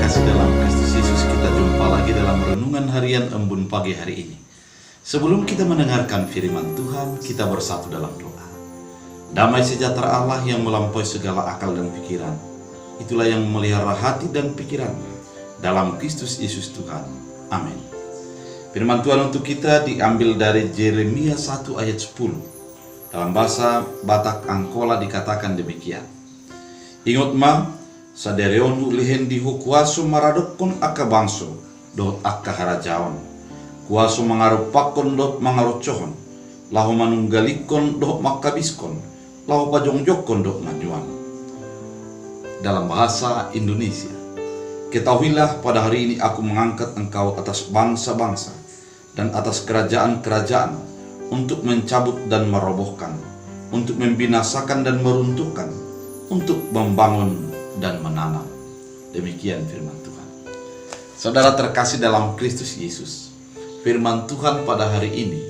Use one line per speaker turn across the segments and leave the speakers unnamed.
terkasih dalam Kristus Yesus, kita jumpa lagi dalam renungan harian Embun pagi hari ini. Sebelum kita mendengarkan firman Tuhan, kita bersatu dalam doa. Damai sejahtera Allah yang melampaui segala akal dan pikiran, itulah yang memelihara hati dan pikiran dalam Kristus Yesus Tuhan. Amin. Firman Tuhan untuk kita diambil dari Yeremia 1 ayat 10. Dalam bahasa Batak Angkola dikatakan demikian. Ingat ma, sadereonu lihen di kuaso maradokon aka bangso dot aka harajaon. Kuaso mangarupakon dot mangarocohon. Lahu manunggalikon dot makabiskon. Lahu pajongjokon dot majuan. Dalam bahasa Indonesia, ketahuilah pada hari ini aku mengangkat engkau atas bangsa-bangsa dan atas kerajaan-kerajaan untuk mencabut dan merobohkan, untuk membinasakan dan meruntuhkan, untuk membangun dan menanam. Demikian firman Tuhan. Saudara terkasih dalam Kristus Yesus, firman Tuhan pada hari ini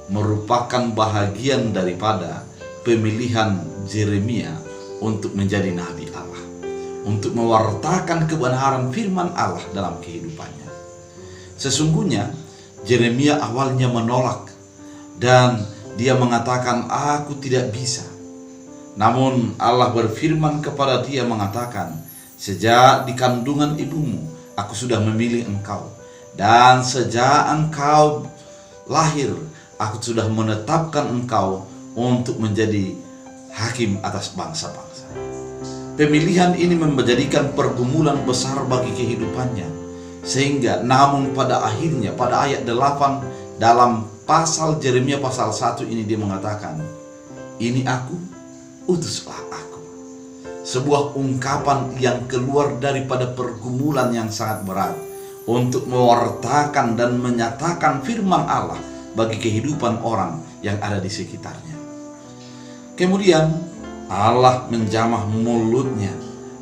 merupakan bahagian daripada pemilihan Yeremia untuk menjadi nabi Allah, untuk mewartakan kebenaran firman Allah dalam kehidupannya. Sesungguhnya Yeremia awalnya menolak dan dia mengatakan, aku tidak bisa. Namun Allah berfirman kepada dia mengatakan, sejak di kandungan ibumu aku sudah memilih engkau, dan sejak engkau lahir aku sudah menetapkan engkau untuk menjadi hakim atas bangsa-bangsa. Pemilihan ini menjadikan pergumulan besar bagi kehidupannya, sehingga namun pada akhirnya pada ayat 8 dalam pasal Yeremia pasal 1 ini dia mengatakan, ini aku, utuslah aku. Sebuah ungkapan yang keluar daripada pergumulan yang sangat berat untuk mewartakan dan menyatakan firman Allah bagi kehidupan orang yang ada di sekitarnya. Kemudian Allah menjamah mulutnya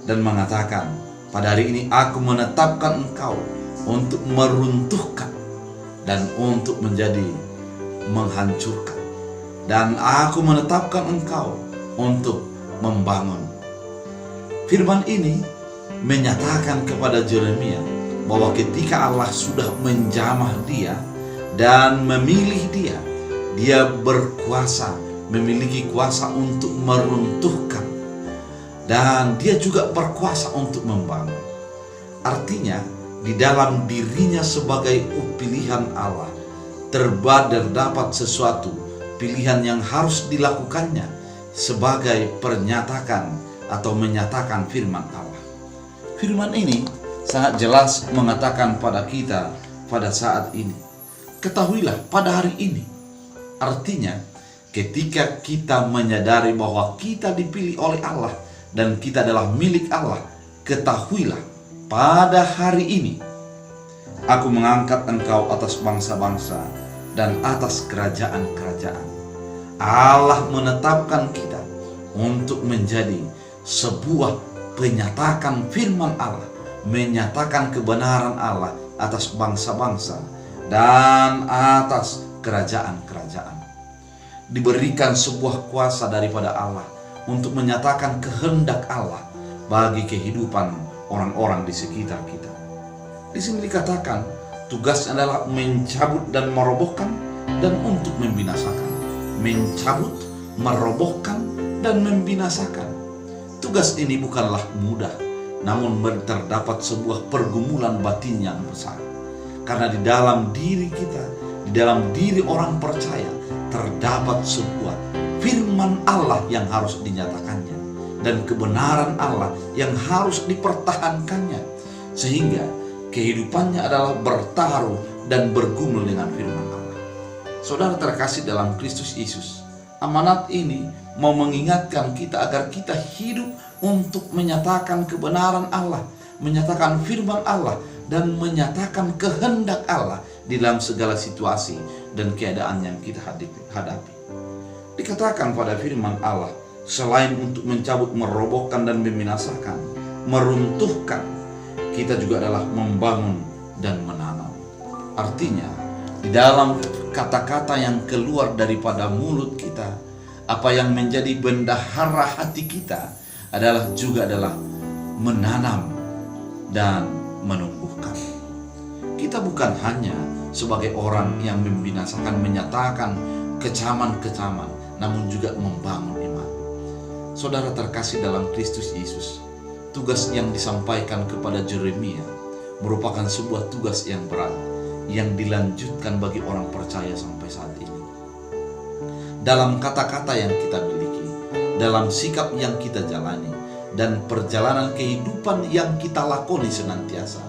dan mengatakan, pada hari ini aku menetapkan engkau untuk meruntuhkan dan untuk menjadi menghancurkan, dan aku menetapkan engkau untuk membangun. Firman ini menyatakan kepada Yeremia bahwa ketika Allah sudah menjamah dia dan memilih dia, dia berkuasa, memiliki kuasa untuk meruntuhkan, dan dia juga berkuasa untuk membangun. Artinya di dalam dirinya sebagai pilihan Allah terdapat sesuatu pilihan yang harus dilakukannya sebagai pernyataan atau menyatakan firman Allah. Firman ini sangat jelas mengatakan pada kita pada saat ini, ketahuilah pada hari ini. Artinya ketika kita menyadari bahwa kita dipilih oleh Allah dan kita adalah milik Allah, ketahuilah pada hari ini aku mengangkat engkau atas bangsa-bangsa dan atas kerajaan-kerajaan. Allah menetapkan kita untuk menjadi sebuah penyataan firman Allah, menyatakan kebenaran Allah atas bangsa-bangsa dan atas kerajaan-kerajaan. Diberikan sebuah kuasa daripada Allah untuk menyatakan kehendak Allah bagi kehidupan orang-orang di sekitar kita. Di sini dikatakan tugasnya adalah mencabut dan merobohkan dan untuk membinasakan. Mencabut, merobohkan, dan membinasakan. Tugas ini bukanlah mudah, namun terdapat sebuah pergumulan batin yang besar. Karena di dalam diri kita, di dalam diri orang percaya, terdapat sebuah firman Allah yang harus dinyatakannya, dan kebenaran Allah yang harus dipertahankannya, sehingga kehidupannya adalah bertaruh dan bergumul dengan firman Allah. Saudara terkasih dalam Kristus Yesus, amanat ini mau mengingatkan kita agar kita hidup untuk menyatakan kebenaran Allah, menyatakan firman Allah, dan menyatakan kehendak Allah di dalam segala situasi dan keadaan yang kita hadapi. Dikatakan pada firman Allah, selain untuk mencabut, merobohkan, dan membinasakan, meruntuhkan, kita juga adalah membangun dan menanam. Artinya, di dalam kata-kata yang keluar daripada mulut kita, apa yang menjadi bendahara hati kita adalah menanam dan menumbuhkan. Kita bukan hanya sebagai orang yang membinasakan, menyatakan kecaman-kecaman, namun juga membangun iman. Saudara terkasih dalam Kristus Yesus, tugas yang disampaikan kepada Yeremia merupakan sebuah tugas yang berat, yang dilanjutkan bagi orang percaya sampai saat ini. Dalam kata-kata yang kita miliki, dalam sikap yang kita jalani, dan perjalanan kehidupan yang kita lakoni senantiasa,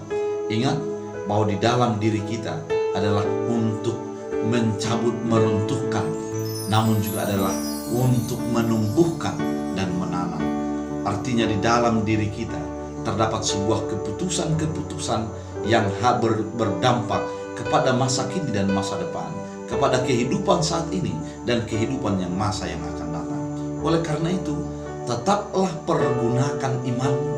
ingat bahwa di dalam diri kita adalah untuk mencabut, meruntuhkan, namun juga adalah untuk menumbuhkan dan menanam. Artinya di dalam diri kita terdapat sebuah keputusan-keputusan yang berdampak kepada masa kini dan masa depan, kepada kehidupan saat ini dan kehidupan yang masa yang akan datang. Oleh karena itu, tetaplah pergunakan imanmu,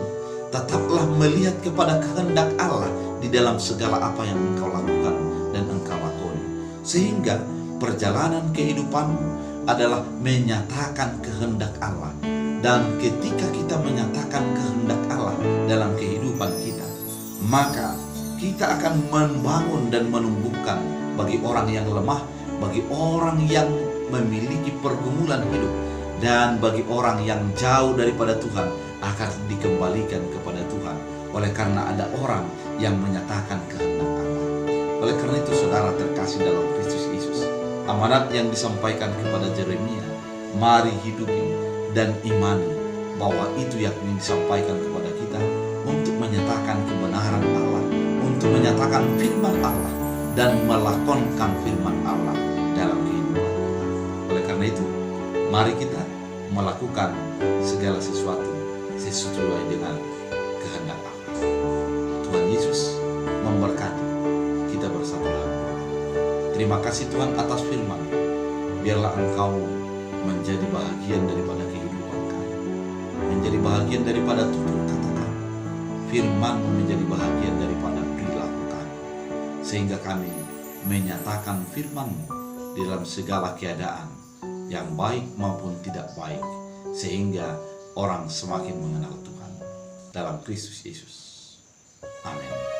tetaplah melihat kepada kehendak Allah di dalam segala apa yang engkau lakukan dan engkau lakoni, sehingga perjalanan kehidupanmu adalah menyatakan kehendak Allah. Dan ketika kita menyatakan kehendak Allah dalam kehidupan kita, maka kita akan membangun dan menumbuhkan bagi orang yang lemah, bagi orang yang memiliki pergumulan hidup, dan bagi orang yang jauh daripada Tuhan akan dikembalikan kepada Tuhan, oleh karena ada orang yang menyatakan kehendak Allah. Oleh karena itu, saudara terkasih dalam Kristus Yesus, amanat yang disampaikan kepada Yeremia, mari hidupi dan imani bahwa itu yang disampaikan kepada kita untuk menyatakan kebenaran Allah, untuk menyatakan firman Allah dan melakonkan firman Allah dalam kehidupan kita. Oleh karena itu, mari kita melakukan segala sesuatu sesuai dengan kehendak Allah. Tuhan Yesus memberkati kita bersatu dalam doa. Terima kasih Tuhan atas firman. Biarlah Engkau menjadi bahagian daripada kehidupan kami, menjadi bahagian daripada tutur kata kami, firman-Mu menjadi bahagian daripada perilaku kami, sehingga kami menyatakan firman-Mu di dalam segala keadaan, yang baik maupun tidak baik, sehingga orang semakin mengenal Tuhan dalam Kristus Yesus. Amin.